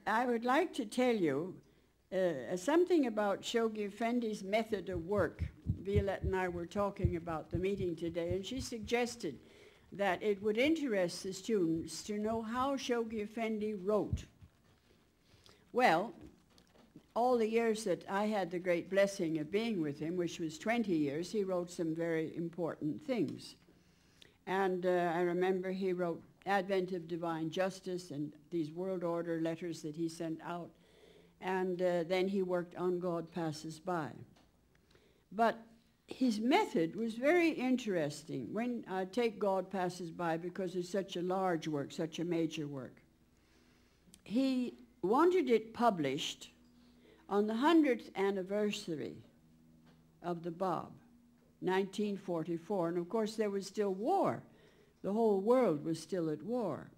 I would like to tell you something about Shoghi Effendi's method of work. Violette and I were talking about the meeting today, and she suggested that it would interest the students to know how Shoghi Effendi wrote. Well, all the years that I had the great blessing of being with him, which was 20 years, he wrote some very important things. And I remember he wrote Advent of Divine Justice and these world order letters that he sent out. And then he worked on God Passes By. But his method was very interesting. When I take God Passes By because it's such a large work, such a major work. He wanted it published on the 100th anniversary of the Bab, 1944. And of course there was still war. The whole world was still at war.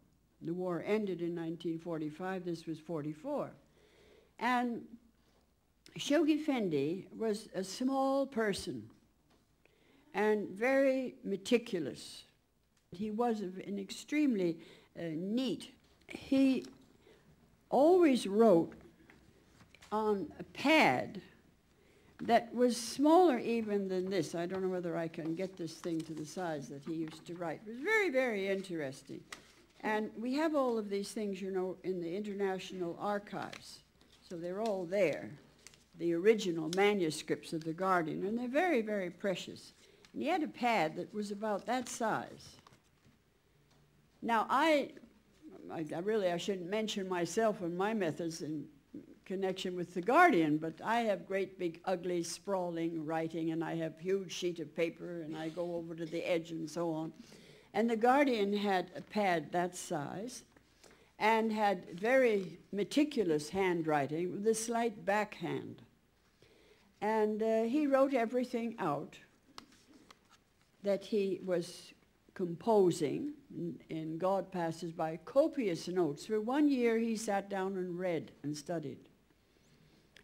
The war ended in 1945. This was 44. And Shoghi Effendi was a small person and very meticulous. He was an extremely neat. He always wrote on a pad that was smaller even than this. I don't know whether I can get this thing to the size that he used to write. It was very, very interesting. And we have all of these things, you know, in the international archives. So they're all there, the original manuscripts of The Guardian, and they're very, very precious. And he had a pad that was about that size. Now, I shouldn't mention myself and my methods in connection with The Guardian, but I have great, big, ugly, sprawling writing, and I have huge sheet of paper, and I go over to the edge and so on. And The Guardian had a pad that size, and had very meticulous handwriting with a slight backhand. And he wrote everything out that he was composing in God Passes By, copious notes. For 1 year he sat down and read and studied.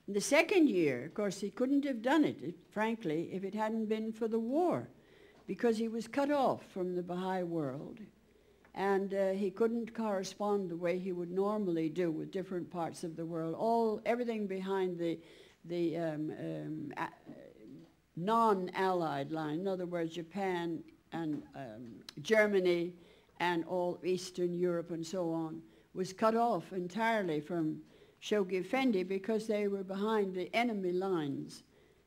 In the second year, of course, he couldn't have done it, frankly, if it hadn't been for the war, because he was cut off from the Baha'i world. And he couldn't correspond the way he would normally do with different parts of the world. Everything behind the non-Allied line, in other words, Japan and Germany and all Eastern Europe and so on, was cut off entirely from Shoghi Effendi because they were behind the enemy lines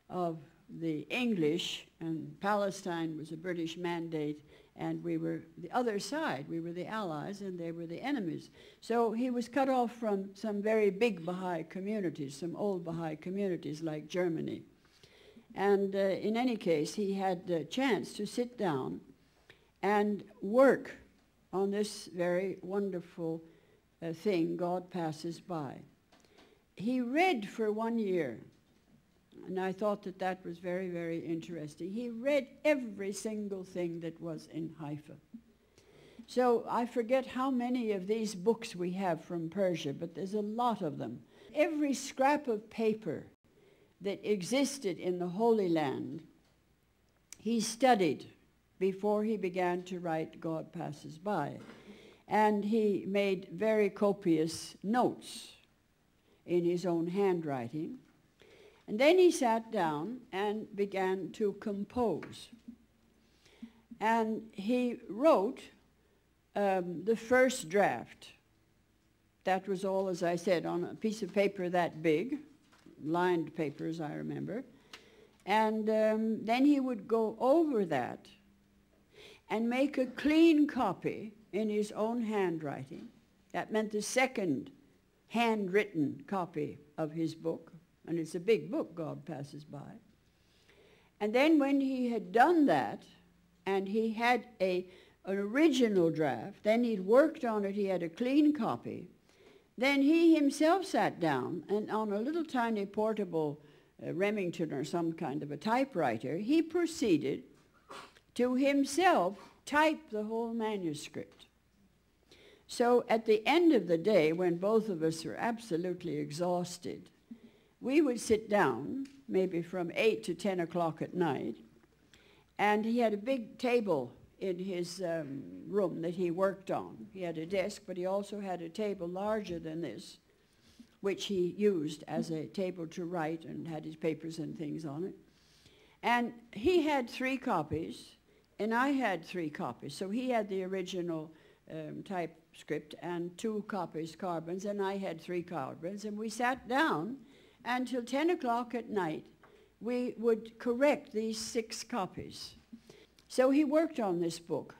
of the English, and Palestine was a British mandate, and we were the other side. We were the Allies, and they were the enemies. So he was cut off from some very big Baha'i communities, some old Baha'i communities like Germany. And in any case, he had the chance to sit down and work on this very wonderful thing, God Passes By. He read for 1 year. And I thought that that was very, very interesting. He read every single thing that was in Haifa. So I forget how many of these books we have from Persia, but there's a lot of them. Every scrap of paper that existed in the Holy Land, he studied before he began to write God Passes By. And he made very copious notes in his own handwriting. And then he sat down and began to compose. And he wrote the first draft. That was all, as I said, on a piece of paper that big, lined papers, I remember. And then he would go over that and make a clean copy in his own handwriting. That meant the second handwritten copy of his book. And it's a big book, God Passes By. And then when he had done that, and he had an original draft, then he'd worked on it, he had a clean copy, then he himself sat down, and on a little tiny portable Remington or some kind of a typewriter, he proceeded to himself type the whole manuscript. So at the end of the day, when both of us were absolutely exhausted, we would sit down, maybe from 8 to 10 o'clock at night, and he had a big table in his room that he worked on. He had a desk, but he also had a table larger than this. which he used as a table to write and had his papers and things on it. And he had 3 copies, and I had 3 copies. So he had the original typescript and 2 copies, carbons, and I had 3 carbons. And we sat down until 10 o'clock at night. We would correct these 6 copies. So he worked on this book.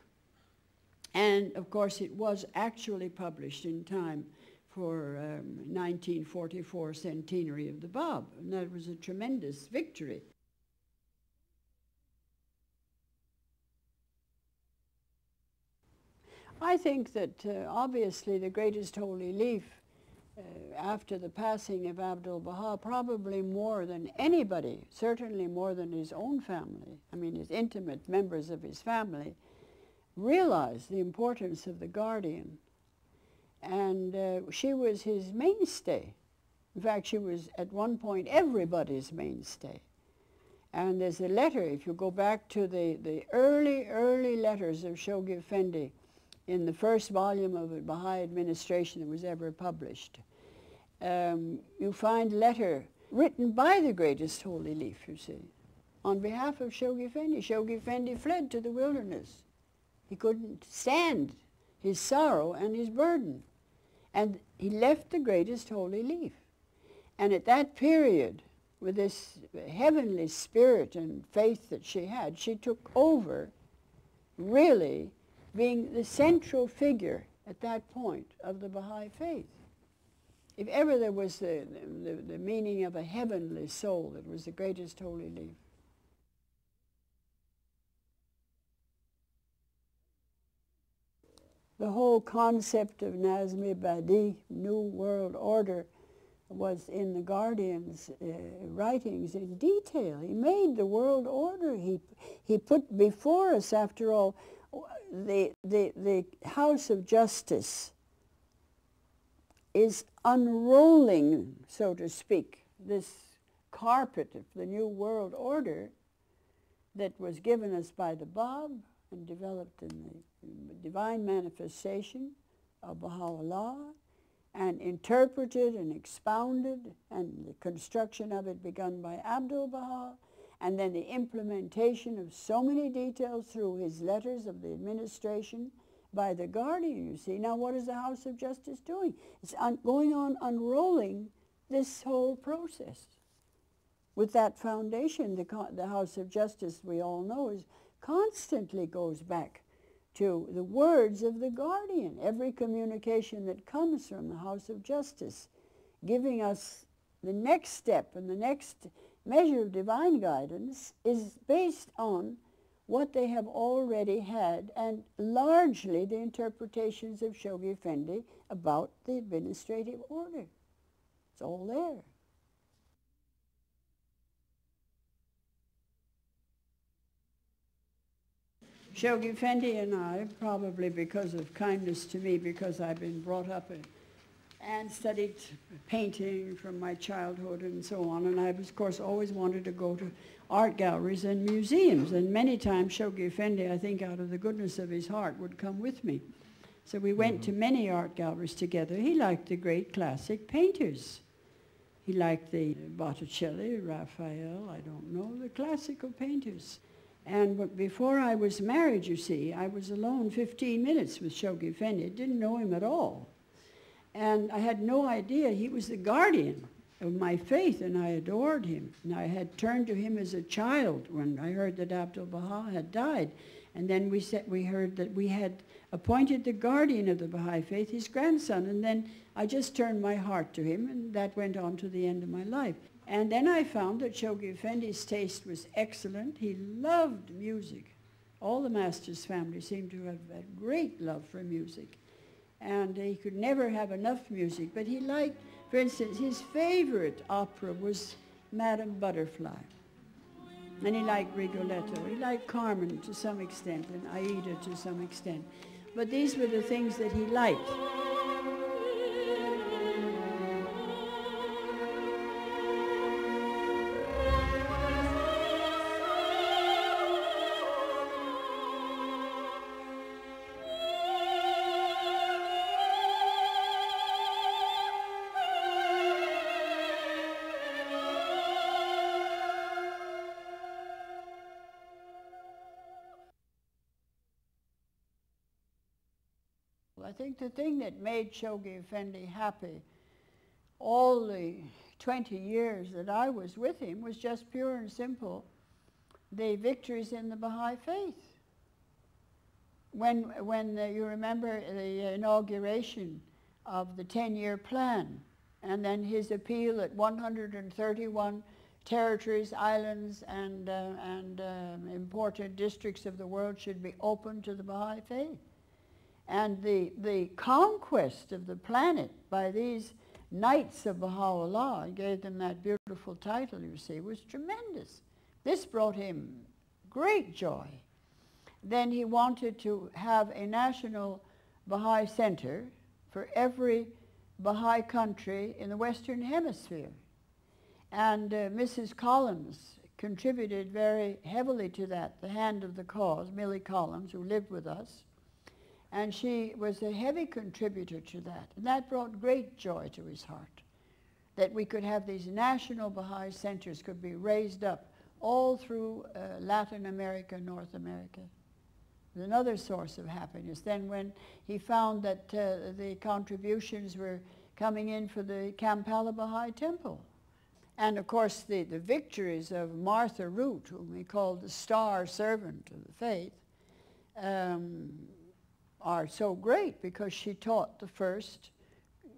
And of course it was actually published in time for 1944 centenary of the Bab. And that was a tremendous victory. I think that obviously the greatest holy leaf after the passing of Abdul-Baha, probably more than anybody, certainly more than his own family, I mean his intimate members of his family, realized the importance of the guardian. And she was his mainstay. In fact, she was at one point everybody's mainstay. And there's a letter, if you go back to the early letters of Shoghi Effendi in the first volume of the Baha'i administration that was ever published, you find a letter written by the greatest holy leaf, you see, on behalf of Shoghi Effendi. Shoghi Effendi fled to the wilderness. He couldn't stand his sorrow and his burden. And he left the greatest holy leaf. And at that period, with this heavenly spirit and faith that she had, she took over, really being the central figure at that point of the Baha'i faith. If ever there was the meaning of a heavenly soul, it was the greatest holy leaf. The whole concept of Nazm-i-Badi, New World Order, was in the Guardian's writings in detail. He made the world order. He put before us, after all, the House of Justice is unrolling, so to speak, this carpet of the New World Order that was given us by the Bab and developed in the divine manifestation of Baha'u'llah, and interpreted and expounded, and the construction of it begun by Abdul-Baha, and then the implementation of so many details through his letters of the administration by the Guardian, you see. Now what is the House of Justice doing? It's going on unrolling this whole process. With that foundation, the House of Justice, we all know, constantly goes back to the words of the Guardian. Every communication that comes from the House of Justice, giving us the next step and the next measure of divine guidance, is based on what they have already had, and largely the interpretations of Shoghi Effendi about the administrative order. It's all there. Shoghi Effendi and I, probably because of kindness to me, because I've been brought up and studied painting from my childhood and so on, and I, of course, always wanted to go to art galleries and museums, and many times Shoghi Effendi, I think out of the goodness of his heart, would come with me. So we went to many art galleries together. He liked the great classic painters. He liked the Botticelli, Raphael, I don't know, the classical painters. And before I was married, you see, I was alone 15 minutes with Shoghi Effendi. I didn't know him at all. And I had no idea he was the guardian of my faith, and I adored him. And I had turned to him as a child when I heard that Abdul-Baha had died. And then we heard that we had appointed the guardian of the Baha'i faith, his grandson. And then I just turned my heart to him, and that went on to the end of my life. And then I found that Shoghi Effendi's taste was excellent. He loved music. All the master's family seemed to have a great love for music. And he could never have enough music. But he liked, for instance, his favorite opera was Madame Butterfly. And he liked Rigoletto. He liked Carmen to some extent, and Aida to some extent. But these were the things that he liked. I think the thing that made Shoghi Effendi happy all the 20 years that I was with him was just pure and simple the victories in the Baha'i faith. When you remember the inauguration of the 10-year plan, and then his appeal that 131 territories, islands, and important districts of the world should be open to the Baha'i faith. And the conquest of the planet by these Knights of Baha'u'llah, I gave them that beautiful title, you see, was tremendous. This brought him great joy. Then he wanted to have a national Baha'i center for every Baha'i country in the Western Hemisphere. And Mrs. Collins contributed very heavily to that, the hand of the cause, Millie Collins, who lived with us. And she was a heavy contributor to that. And that brought great joy to his heart, that we could have these national Baha'i centers could be raised up all through Latin America, North America. It was another source of happiness. Then when he found that the contributions were coming in for the Kampala Baha'i Temple. And of course the victories of Martha Root, whom he called the star servant of the faith, are so great because she taught the first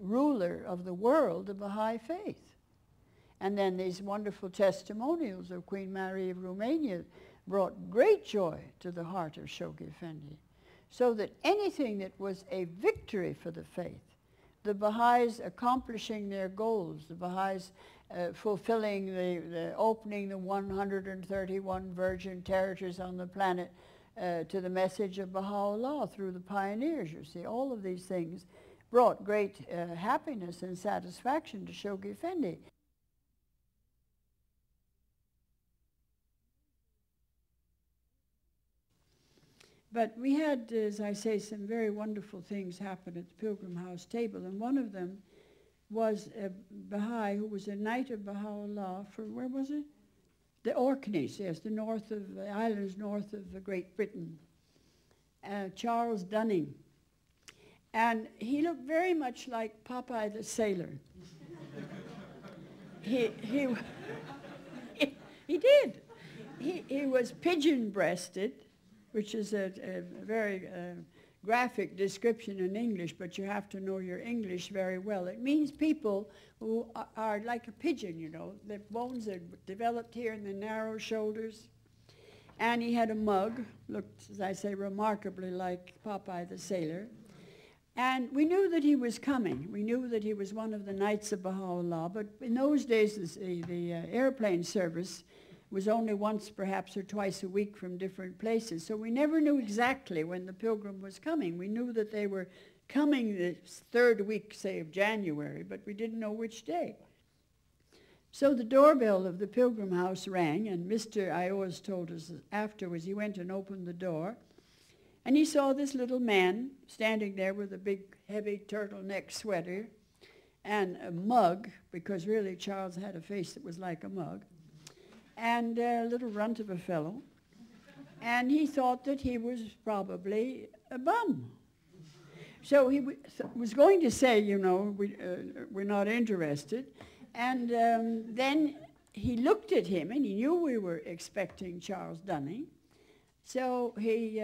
ruler of the world the Baha'i faith. And then these wonderful testimonials of Queen Mary of Romania brought great joy to the heart of Shoghi Effendi. So that anything that was a victory for the faith, the Baha'is accomplishing their goals, the Baha'is fulfilling opening the 131 virgin territories on the planet to the message of Baha'u'llah through the pioneers, you see, all of these things brought great happiness and satisfaction to Shoghi Effendi. But we had, as I say, some very wonderful things happen at the Pilgrim House table, and one of them was a Baha'i who was a Knight of Baha'u'llah for, where was it? The Orkneys, yes, the islands north of Great Britain, Charles Dunning. And he looked very much like Popeye the Sailor. he did. He was pigeon-breasted, which is a very graphic description in English, but you have to know your English very well. It means people who are like a pigeon, you know. The bones are developed here in the narrow shoulders. And he had a mug, looked, as I say, remarkably like Popeye the Sailor. And we knew that he was coming. We knew that he was one of the Knights of Baha'u'llah, but in those days the airplane service was only once perhaps or twice a week from different places. So we never knew exactly when the pilgrim was coming. We knew that they were coming the third week, say, of January, but we didn't know which day. So the doorbell of the Pilgrim House rang, and Mr. Iowas told us afterwards he went and opened the door, and he saw this little man standing there with a big, heavy turtleneck sweater and a mug, because really Charles had a face that was like a mug, and a little runt of a fellow. And he thought that he was probably a bum. So he was going to say, you know, we're not interested. And then he looked at him, and he knew we were expecting Charles Dunning. So he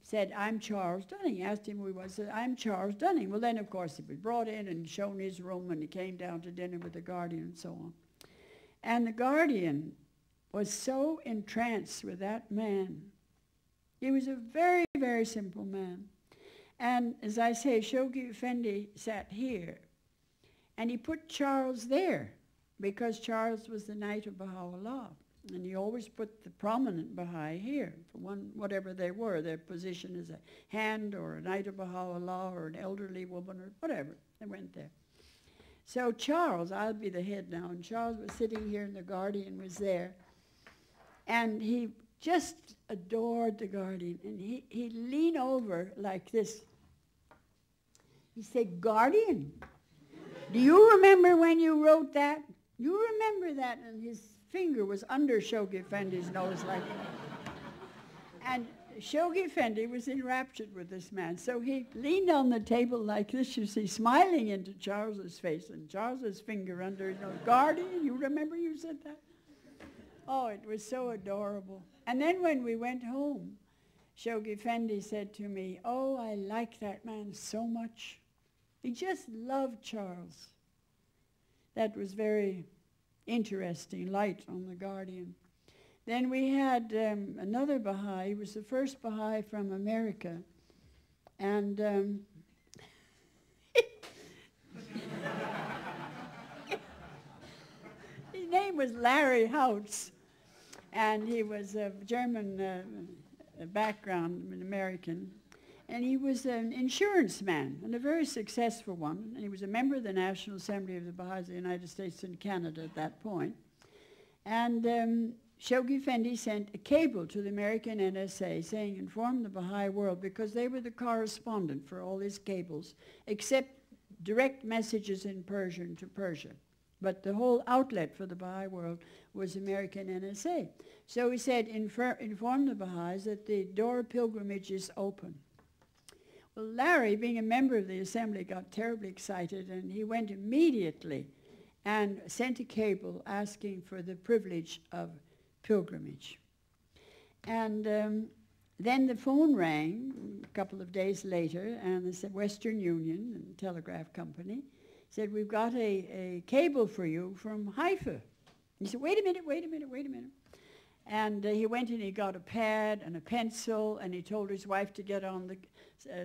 said, "I'm Charles Dunning." Asked him who he was. Said, "I'm Charles Dunning." Well, then, of course, he was brought in and shown his room, and he came down to dinner with the guardian and so on. And the guardian was so entranced with that man. He was a very, very simple man. And as I say, Shoghi Effendi sat here, and he put Charles there because Charles was the Knight of Baha'u'llah. And he always put the prominent Baha'i here, for whatever they were, their position as a hand or a Knight of Baha'u'llah or an elderly woman or whatever, they went there. So Charles, I'll be the head now, and Charles was sitting here and the guardian was there. And he just adored the guardian, and he leaned over like this. He said, "Guardian, do you remember when you wrote that? You remember that?" And his finger was under Shoghi Effendi's nose like that. And Shoghi Effendi was enraptured with this man. So he leaned on the table like this, you see, smiling into Charles's face, and Charles's finger under his nose. Guardian, you remember you said that? Oh, it was so adorable. And then when we went home, Shoghi Effendi said to me, oh, I like that man so much. He just loved Charles. That was very interesting, light on the Guardian. Then we had another Baha'i. He was the first Baha'i from America. And his name was Larry Houts. And he was of German background, an American. And he was an insurance man, and a very successful one. And he was a member of the National Assembly of the Baha'is of the United States and Canada at that point. And Shoghi Effendi sent a cable to the American NSA saying, inform the Baha'i world, because they were the correspondent for all his cables, except direct messages in Persian to Persia. But the whole outlet for the Baha'i world was American NSA. So he said, inform the Baha'is that the door of pilgrimage is open. Well, Larry, being a member of the assembly, got terribly excited, and he went immediately and sent a cable asking for the privilege of pilgrimage. And then the phone rang a couple of days later, and the Western Union, and telegraph company, said, we've got a cable for you from Haifa. He said, wait a minute. And he went and he got a pad and a pencil, and he told his wife to get on the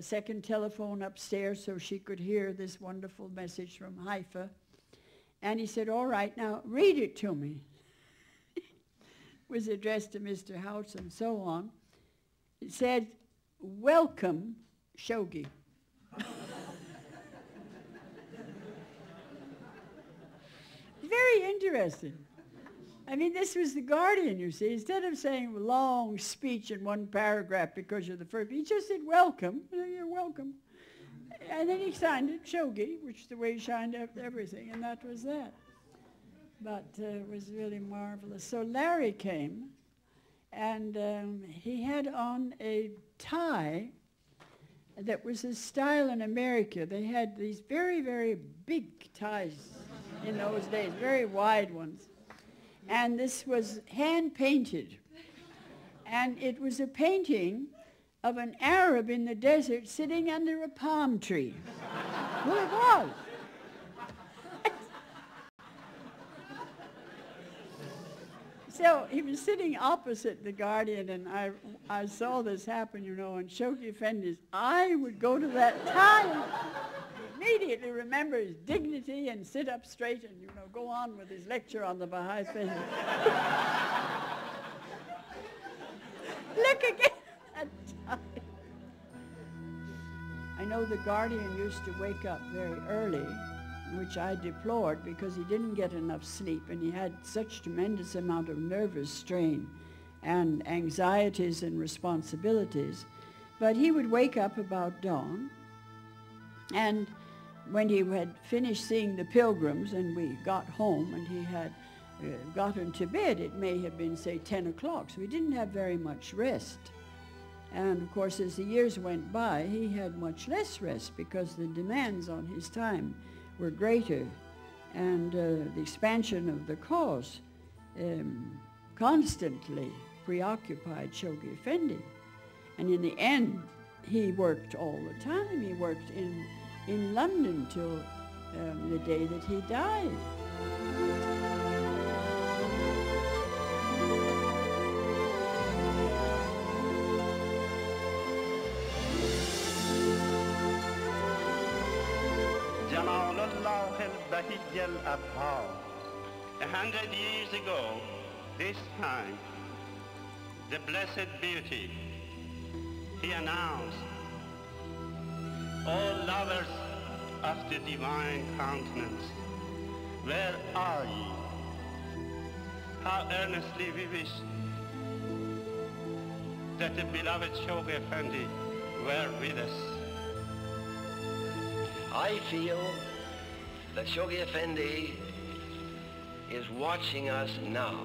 second telephone upstairs so she could hear this wonderful message from Haifa. And he said, all right, now read it to me. It was addressed to Mr. Houts and so on. It said, welcome, Shoghi. Very interesting. I mean, this was the Guardian, you see. Instead of saying a long speech in one paragraph because you're the first, he just said, welcome. You're welcome. And then he signed it, Shoghi, which is the way he signed everything, and that was that. But it was really marvelous. So Larry came, and he had on a tie that was a style in America. They had these very, very big ties in those days, very wide ones. And this was hand-painted. And it was a painting of an Arab in the desert sitting under a palm tree. Well, it was. So he was sitting opposite the Guardian, and I saw this happen, you know, and Shoghi Effendi's eye would go to that time. Immediately remember his dignity and sit up straight and, you know, go on with his lecture on the Baha'i faith. Look again at time. I know the Guardian used to wake up very early, which I deplored because he didn't get enough sleep, and he had such tremendous amount of nervous strain and anxieties and responsibilities. But he would wake up about dawn, and when he had finished seeing the pilgrims and we got home and he had gotten to bed, it may have been, say, 10 o'clock, so he didn't have very much rest. And of course, as the years went by, he had much less rest because the demands on his time were greater, and the expansion of the cause constantly preoccupied Shoghi Effendi. And in the end, he worked all the time. He worked in London till the day that he died. Jamalullah al-Bahij al-Abhar. 100 years ago, this time, the Blessed Beauty, he announced, all lovers of the divine countenance, where are ye? How earnestly we wish that the beloved Shoghi Effendi were with us. I feel that Shoghi Effendi is watching us now.